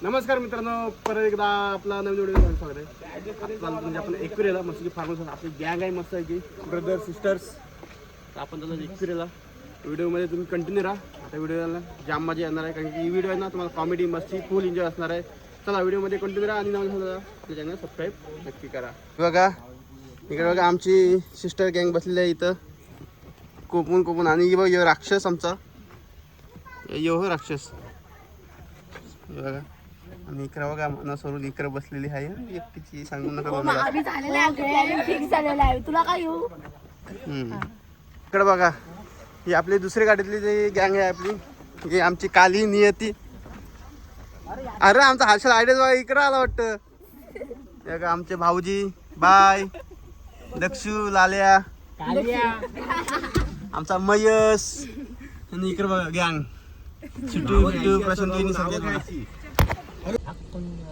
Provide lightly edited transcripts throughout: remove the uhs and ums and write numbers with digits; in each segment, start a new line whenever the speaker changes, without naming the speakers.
नमस्कार मित्रांनो, परत एकदा आपला नवीन व्हिडिओ स्वागत आहे. म्हणजे आपण एकविरेला मस्त की फार्मर्स आपली गँग आहे मस्त आहे की ब्रदर सिस्टर्स. आपण त्याला एकविरेला व्हिडिओमध्ये तुम्ही कंटिन्यू राहा. आता व्हिडिओला जाम मजा येणार आहे कारण की ही व्हिडिओ आहे ना तुम्हाला कॉमेडी मस्ती फुल एन्जॉय असणार आहे. चला व्हिडिओमध्ये कंटिन्यू राहा आणि नवीन आपल्या चॅनल सबस्क्राईब नक्की करा. बघा इकडे बघा आमची सिस्टर गँग बसलेली आहे इथं कोपून आणि बघ यो राक्षस आमचा यो राक्षस बघा. आणि इकडे बघा मना सोडून इकडे बसलेली आहे एकटीची सांगू नका कोणाला. इकडे बघा ही आपली दुसरी गाडीतली जी गँग आहे आपली ही आमची काली नियती. अरे आमचा हर्षल आयडिया बघा इकडे आला वाटतं. बघा आमचे भाऊजी बाय दक्षू लाल्या आमचा मयस आणि इकडे बघा गँग चिटू प्रशांत सगळे.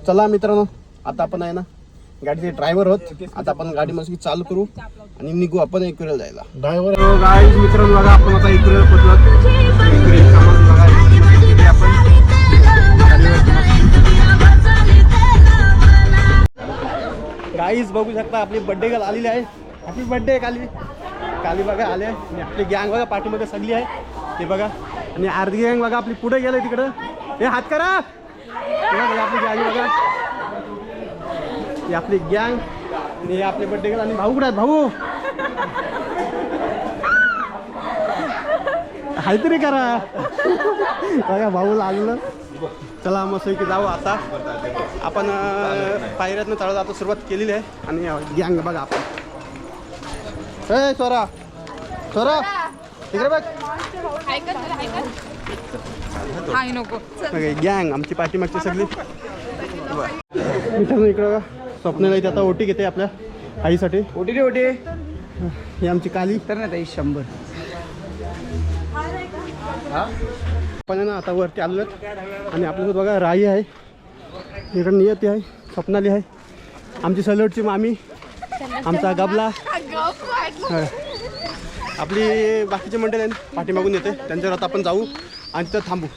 चला मित्रांनो आता आपण आहे ना गाडीचे ड्रायव्हर आहोत. आता आपण गाडी मस्त चालू करू आणि निघू आपण एकविरेला जायला. ड्रायव्हर गाईज मित्रांनो बघा आपण आता एकविरेला पोहोचलो. गाईज बघू शकता आपली बर्थडे गर्ल आलेली आहे. हॅपी बर्थडे काली बघा आले आणि आपली गँग बघा पाठीमध्ये सगळी आहे ते बघा. आणि अर्धी गँग बघा आपली पुढे गेले तिकडं. हे हात करा आपली गँग बघा ही आपली गँग आणि आपले बर्थडे गर्ल आणि भाऊ कुठे आहेत भाऊ काहीतरी करा बघा भाऊला आलेलं. चला मस्त की जाऊ आता आपण पायऱ्यातनं चढत आता सुरुवात केलेली आहे. आणि गँग बघा आपण ए स्वरा तिकडे बघ गँग आमची पाठीमागची सगळी मित्रांनो. इकडे बघा स्वप्नाला इथे आता ओटी घेते आपल्या आईसाठी. ओटी ही आमची काली तर नाही 100 पण ना आता वरती आलो आणि आपल्यासोबत बघा राई आहे इकडे नियती आहे स्वप्नाली आहे आमची सलोटची मामी आमचा गबला आपली बाकीचे मंडळ आहे पाठीमागून येते त्यांच्यावर आता आपण जाऊ आणि तिथं थांबू.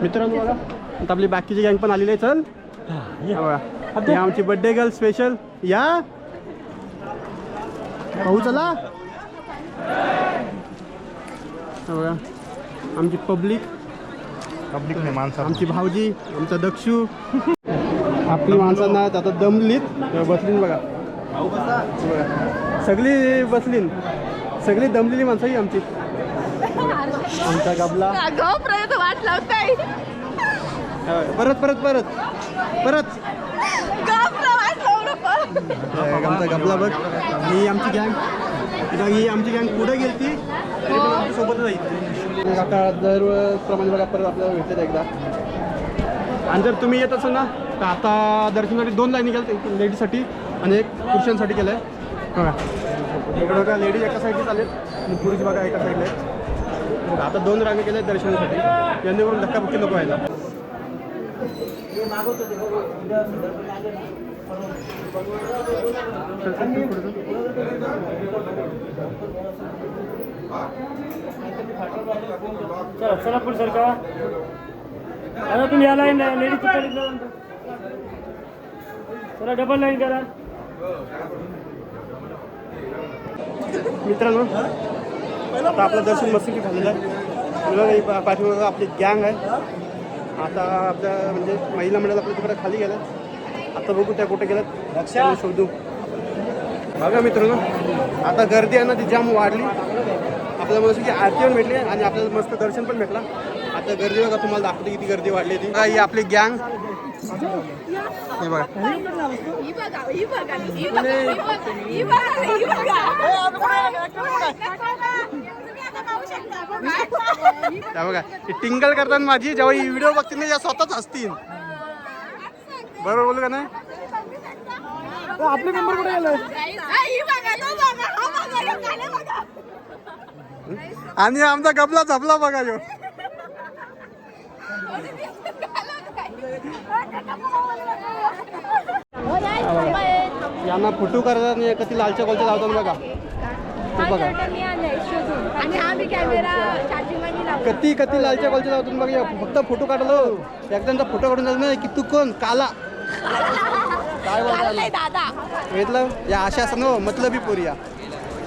मित्रांनो बघा आता आपली बाकीची गँग पण आलेली आहे. चल बघा आमची बर्थडे गर्ल स्पेशल या भाऊ चला बघा आमची पब्लिक नाही माणसं आमची भाऊजी आमचा दक्षू आपली माणसांना आता दमलीत बसलीन बघा सगळी बसलीन सगळी दमलेली माणसं ही आमची. आमचा गबला परत आमचा गबला बघ. ही आमची गँग पुढे गेली तरी पण आमच्या सोबतच जाईल. आता दरप्रमाणे बघा परत आपल्याला भेटतात एकदा. आणि जर तुम्ही येत असाल ना तर आता दर्शनासाठी 2 लाईनी केल्या लेडीजसाठी आणि एक पुरुषांसाठी केलं आहे बघा. इकडं बघा लेडीज एका साईडला चालेल आणि पुरुष बघा एका साईडला आहे. आता 2 रांगे केल्या आहेत दर्शनासाठी यांनीवरून धक्काबुक्की नको व्हायला.
चला पुढे सरका आता तुम्ही या लाईन लेडीज चला डबल लाईन करा.
मित्रांनो आता आपलं दर्शन मस्त झालेलं आहे. पाठीमागं आपली गँग आहे. आता आपल्या म्हणजे महिला मंडळ आपल्या तिकडे खाली गेलं. आता बघू त्या कुठे गेल्यात शोधू. बघा मित्रांनो आता गर्दी आहे ना ती जाम वाढली. आपल्याला मस्त की आरती पण भेटली आणि आपल्याला मस्त दर्शन पण भेटला. आता गर्दी बघा तुम्हाला दाखवते किती गर्दी वाढली ती. ही आपली गँग हे बघा बघा टिंगल करतात माझी जेव्हा ही व्हिडिओ बघतील ना या स्वतःच असतील. बरोबर बोलू का नाही. आपले नंबर कुठे गेले आणि आमचा गबला झपला बघा यो. यांना फोटो करतात आणि कधी लालच्या कॉलच्या लावतात बघा. बघा
आणि हा मी कॅमेरा चार्जिंग मध्ये लावला.
कती लालच्या कॉलच्या लावतो बघ या, फक्त फोटो काढलो एकदाचा फोटो काढून झाला नाही की तू कोण काला काय
चाललंय दादा.
घेतलं या अशा असं नो मतलबी पोरिया.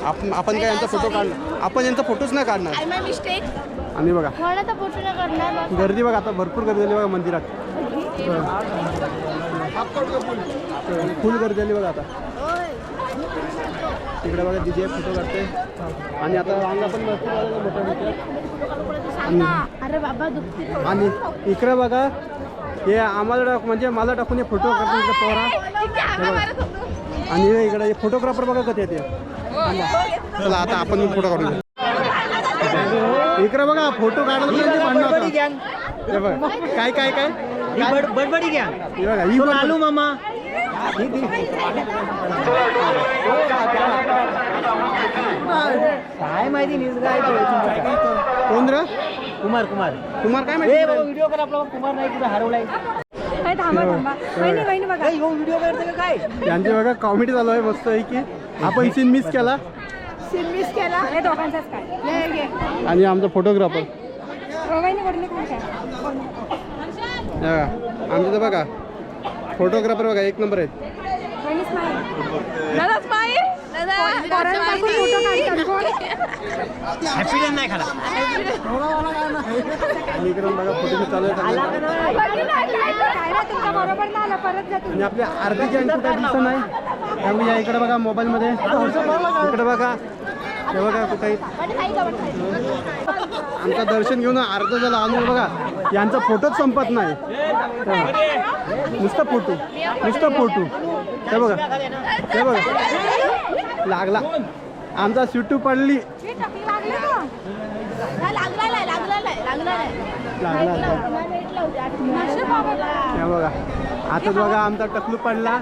आपण काय यांचा फोटो काढणार, आपण यांचा फोटोच नाही काढणार.
I my mistake.
आणि बघा
मला तर फोटो नाही करणार.
गर्दी बघा आता भरपूर गर्दी झाली बघा मंदिरात. फुल गर्दी झाली बघा आता. तिकडे बघा दिदी फोटो काढते आणि आता रांगा पण भरपूर आलेल्या मोठ्या मोठ्या.
अरे बाबा दुखते.
आणि इकडे बघा हे आम्हाला म्हणजे मला टाकून हे फोटो काढतो इकडे पोरा. आणि इकडे फोटोग्राफर बघा कधी येते. चला आता आपण फोटो काढू. इकडे बघा फोटो काढायला भांडण होतं. हे बघा काय काय काय
बडबडी घ्या
हे बघा ही पण
आलू मामा काय माहिती न्यूज काय
कोण रे
कुमार कुमार
कुमार काय माहिती
व्हिडिओ कर आपला कुमार नाही कुठे हरवलाय
थांबा वहिनी बघा.
व्हिडिओ करते का काय
यांची बघा कॉमेडी चालू आहे मस्त आहे की आपण सीन मिस केला
सीन मिस केला. हे दोघांचाच काय. ये
आणि आमचा फोटोग्राफर
वहिनी वडले काय
आमचं तर बघा फोटोग्राफर बघा एक नंबर आहेत.
वहिनी स्माईल. दादा स्माईल. दादा फोटो काढतात.
हॅपी नाही खाला
आणि इकडे बघा फोटोशूट चालू आहे चांगलं.
तुमच्या बरोबर ना आला परत जा
आणि आपल्या आरती जैन कुठे दिसत नाही त्यामुळे या इकडे बघा मोबाईलमध्ये इकडे बघा हे बघा कुठे आमचं दर्शन घेऊन अर्ध झालं आणि बघा यांचा फोटोच संपत नाही. नुसतं फोटो हे बघा हे बघा लागला आमचा सिटू पडली हे बघा आता बघा आमचा टकलू पडला.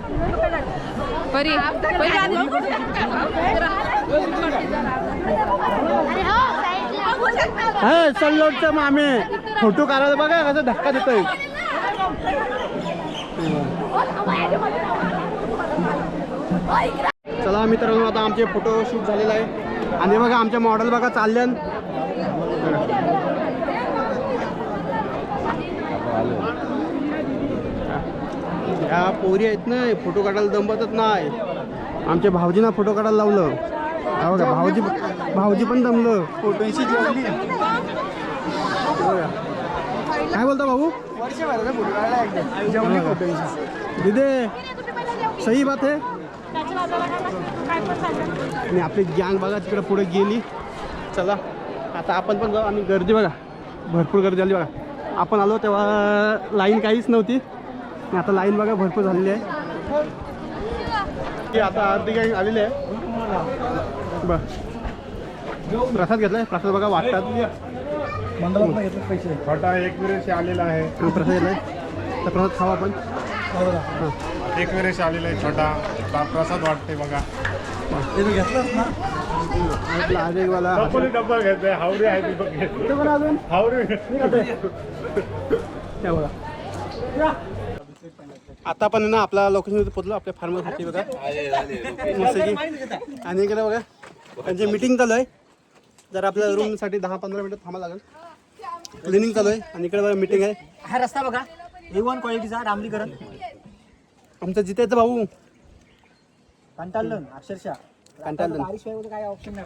हा सल्लोडचं मामे फोटो काढायला बघा कसं धक्का देतोय. चला मित्रांनो आता आमचे फोटो शूट झालेला आहे आणि बघा आमच्या मॉडेल बघा चालल्यान. या पोरी आहेत ना फोटो काढायला दमतच नाही. आमच्या भाऊजींना फोटो काढायला लावलं. हा बघा भाऊजी पण दमलं फोटोशी जेवली. काय बोलता भाऊ दिदे सही बात आहे. आणि आपली गँग बघा तिकडे पुढे गेली. चला आता आपण पण जाऊ. आणि गर्दी बघा भरपूर गर्दी झाली बघा. आपण आलो तेव्हा लाईन काहीच नव्हती आणि आता लाईन बघा भरपूर झालेली आहे. आता अर्धी गँग आलेली आहे. बरं प्रसाद घेतलाय. प्रसाद बघा वाटतात
मंडळात घेतले पैसे
छोटा एक वेळेस आलेला आहे.
प्रसाद घेतलाय तर प्रसाद खावा आपण.
एक वेळेस आलेला आहे छोटा प्रसाद वाटते बघा.
घेतलंच ना
वाला
डब्बा घ्यायचा हावरे आहे
अजून
हावरे
त्या बघा. आता आपण ना आपल्या लोकेशनमध्ये पोहोचलो आपल्या फार्मरसाठी बघा मस्त की. आणि इकडे बघा त्यांची मीटिंग चालू आहे. जर आपल्या रूमसाठी 10-15 मिनिटं थांबा लागेल. क्लिनिंग चालू आहे आणि इकडे बघा मीटिंग आहे.
हा रस्ता बघा A1 क्वालिटीचा डांबरीकरण
आमचं जिथे येतं भाऊ
कंटाळलं अक्षरशः
कंटाळलं.
बारिशशिवाय वगैरे काय ऑप्शन नाही.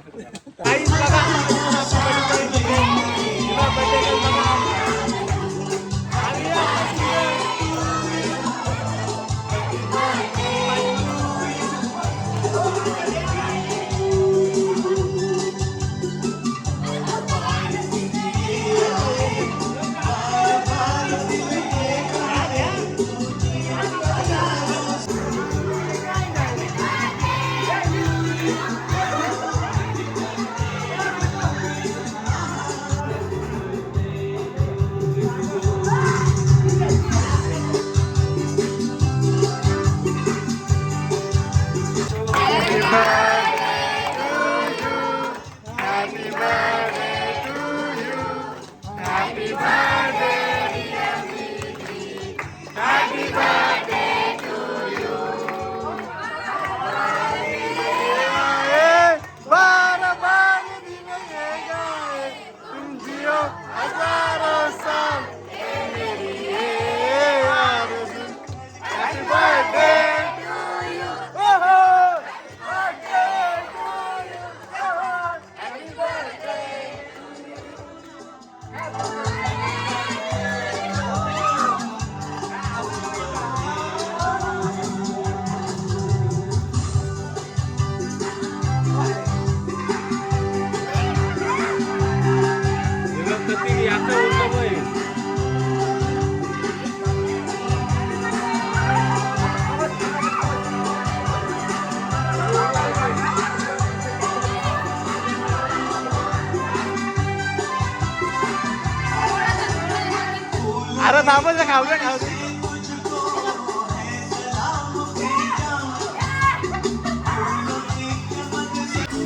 थांबच खाऊ दे खाऊ दे.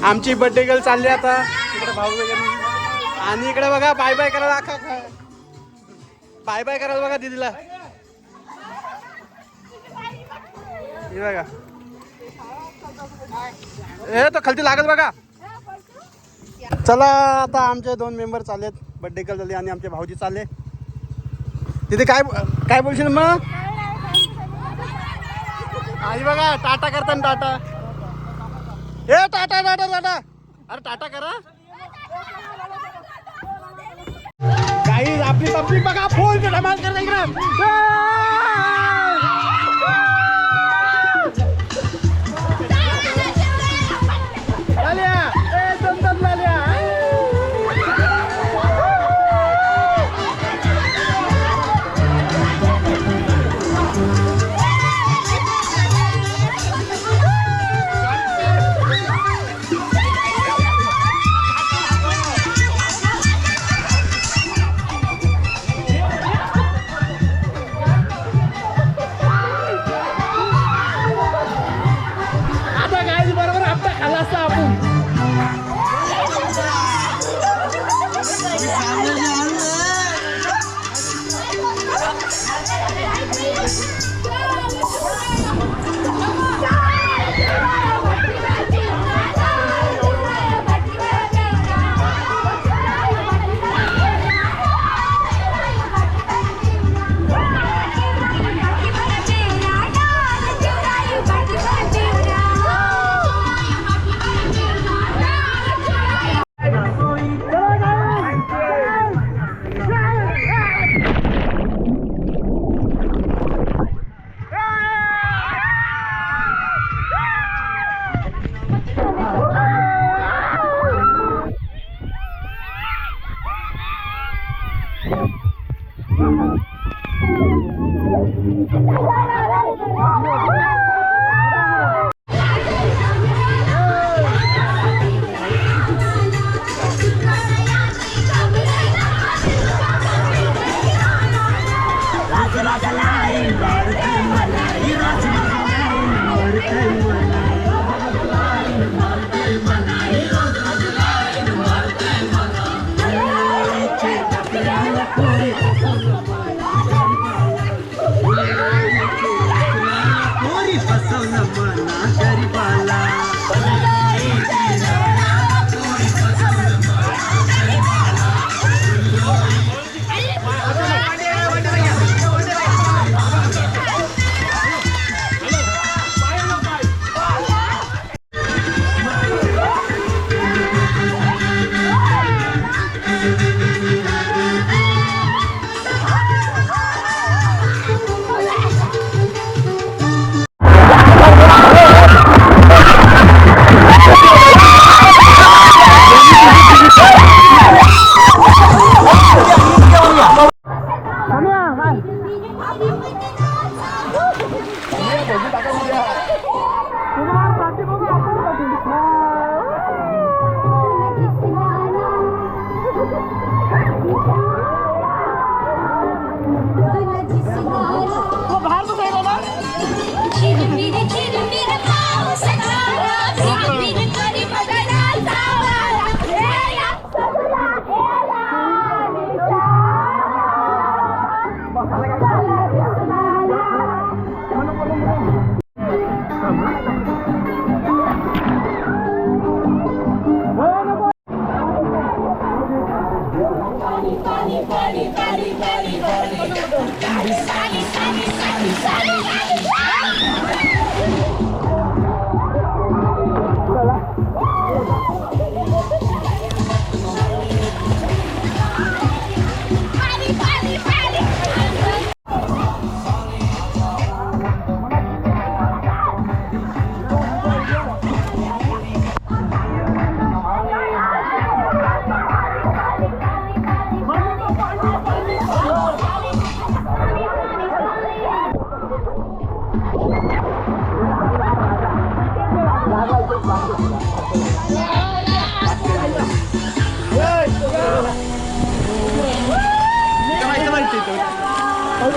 आमची बर्थडे गर्ल चालली आता इकडे भाऊ वगैरे आणि इकडे बघा बाय बाय करायला बाय बाय करायला बघा दीदीला हे बघा हे तो खालती लागत बघा. चला आता आमचे 2 मेंबर चाललेत बर्थडे गर्ल झाली आणि आमचे भाऊजी चालले तिथे काय काय बोलशील मग आई बघा टाटा करताना टाटा ए टाटा टाटा टाटा अरे टाटा करा काही आपली पब्लिक बघा फुल धमाल करता इकडे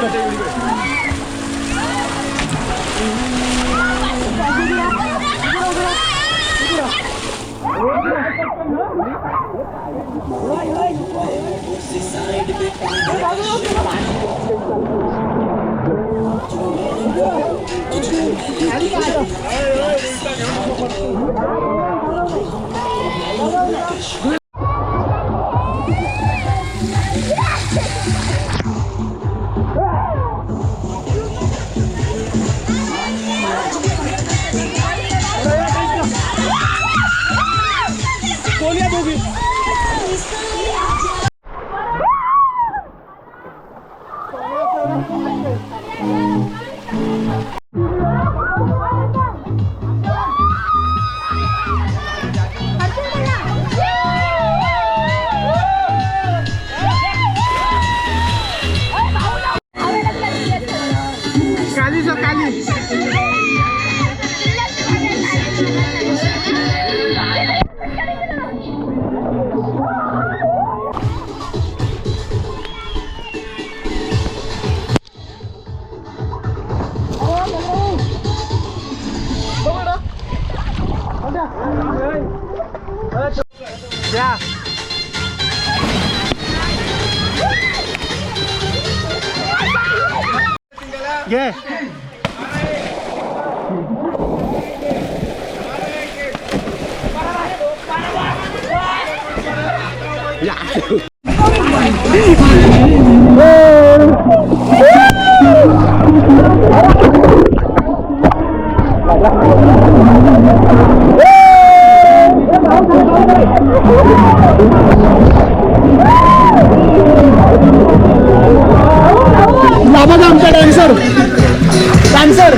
घे आमचा डान्सर डान्सर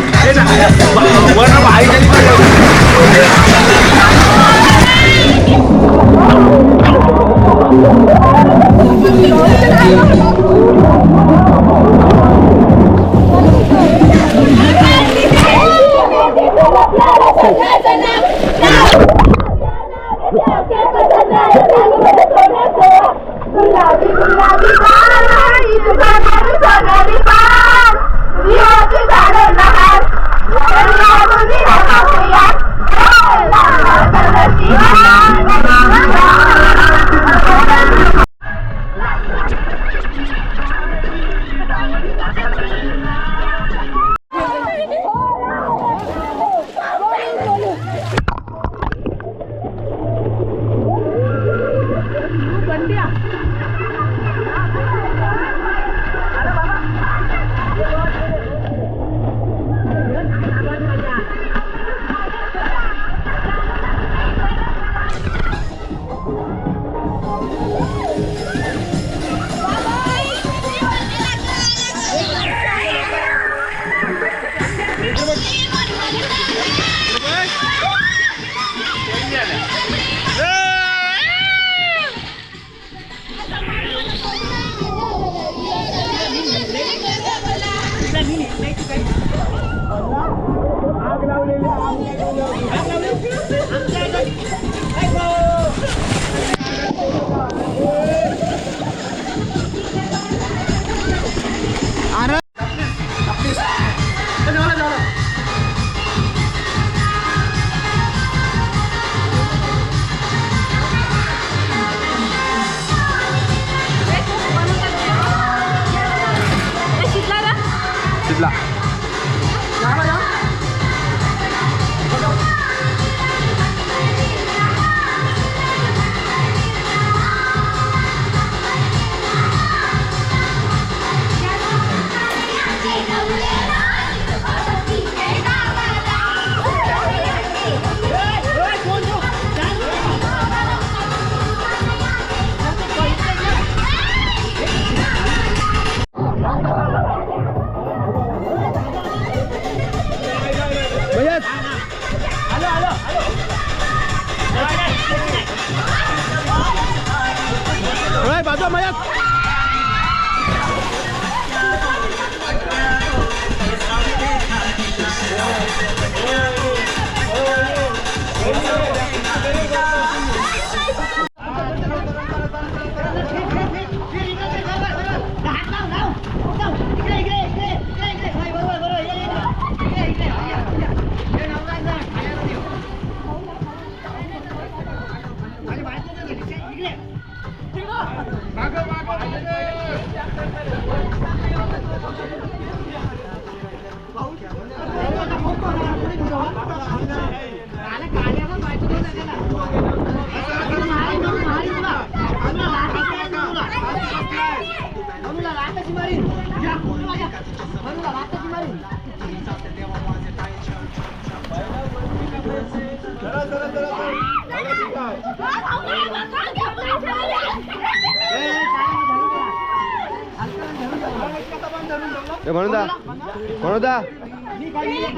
म्हणून दा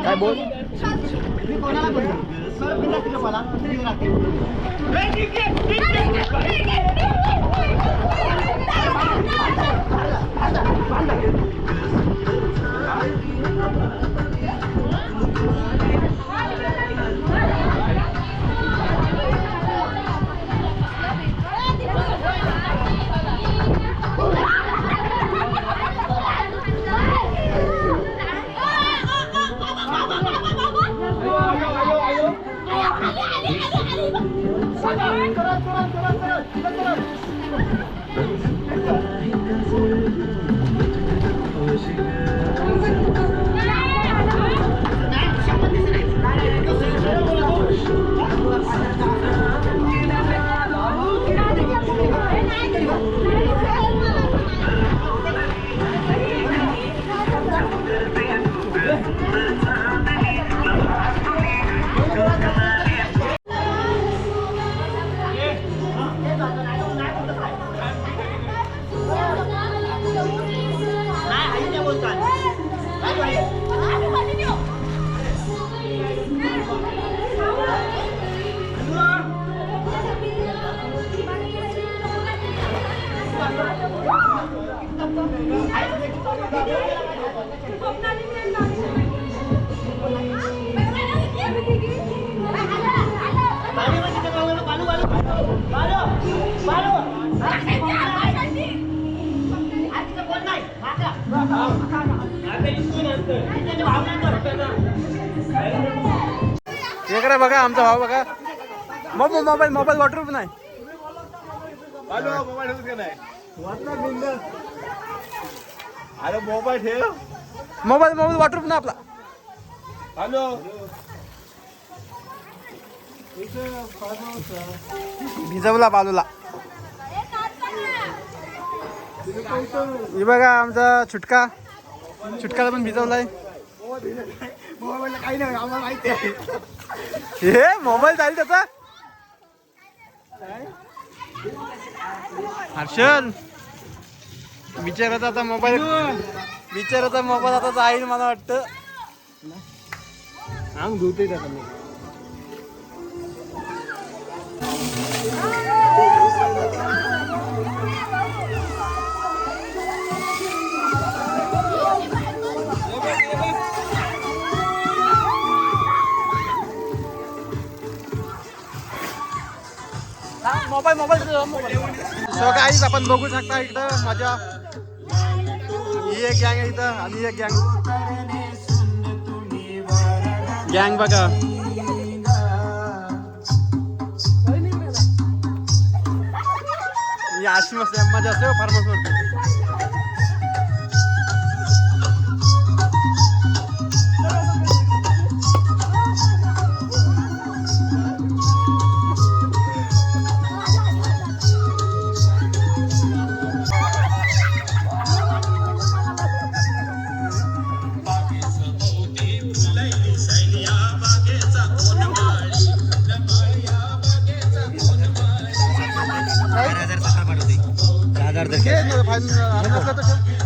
काय बोल इकडे बघा आमचा भाऊ बघा मोबाईल वॉटरप्रूफ नाही
अरे मोबाईल ठेव
मोबाईल वॉटरप्रूफ नाही आपला
हॅलो
भिजवला बाजूला हे बघा आमचा छुटकाला पण भिजवलाय
मोबाईलला काही नाही आम्हाला माहिती आहे.
हे मोबाईल चालेल त्याचा हर्षल बिचाराचा आता मोबाईल आता जाईल मला वाटतं
अंग धुते त्याचा मी.
मोबाईल सो काहीच आपण बघू शकता इकडं माझ्या ही एक गँग आहे इथं आणि एक गँग बघा अशी मस्त मजा असते फार्मस वर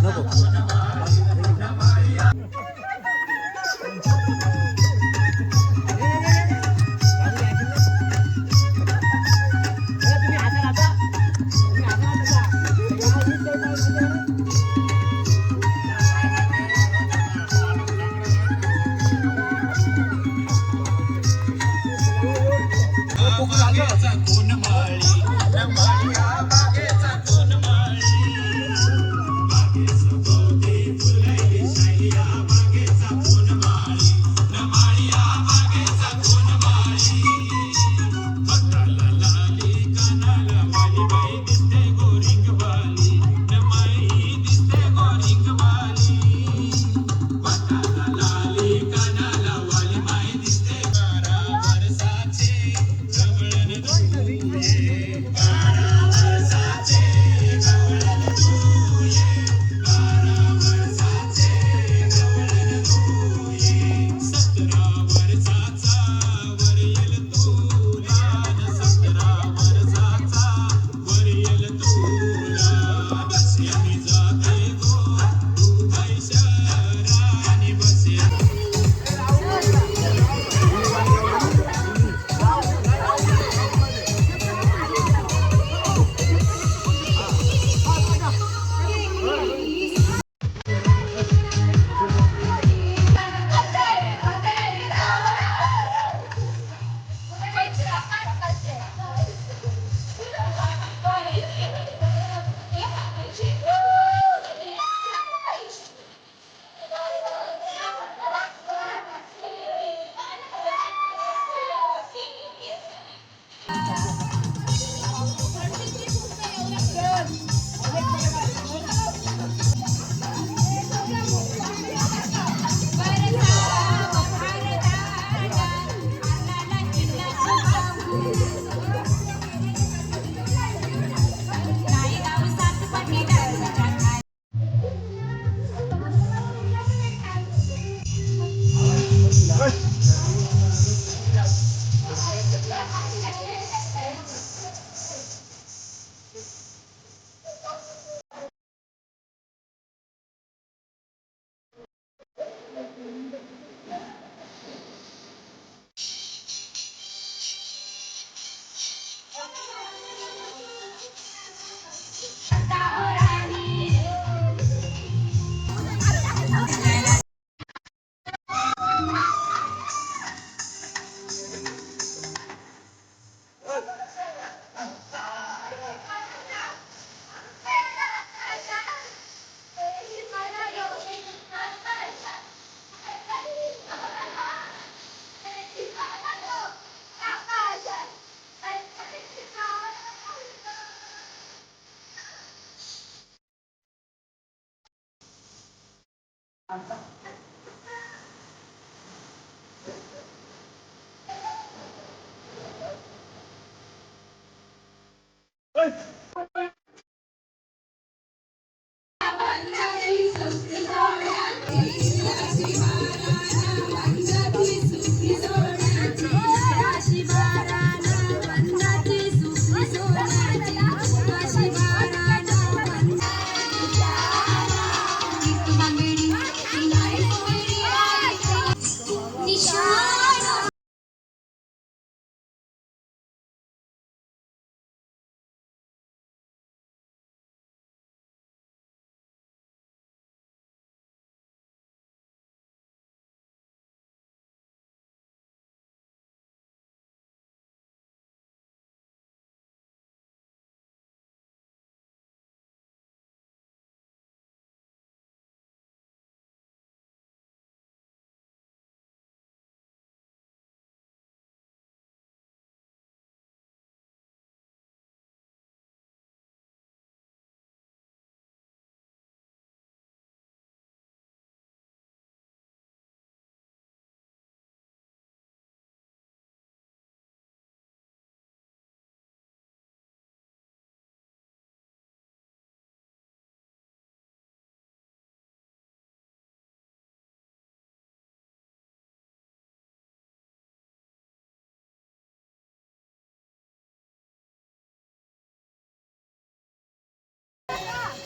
नको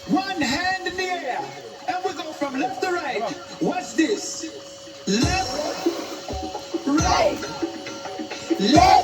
One hand in the air, and we go from left to right. Watch this. Left, right, left.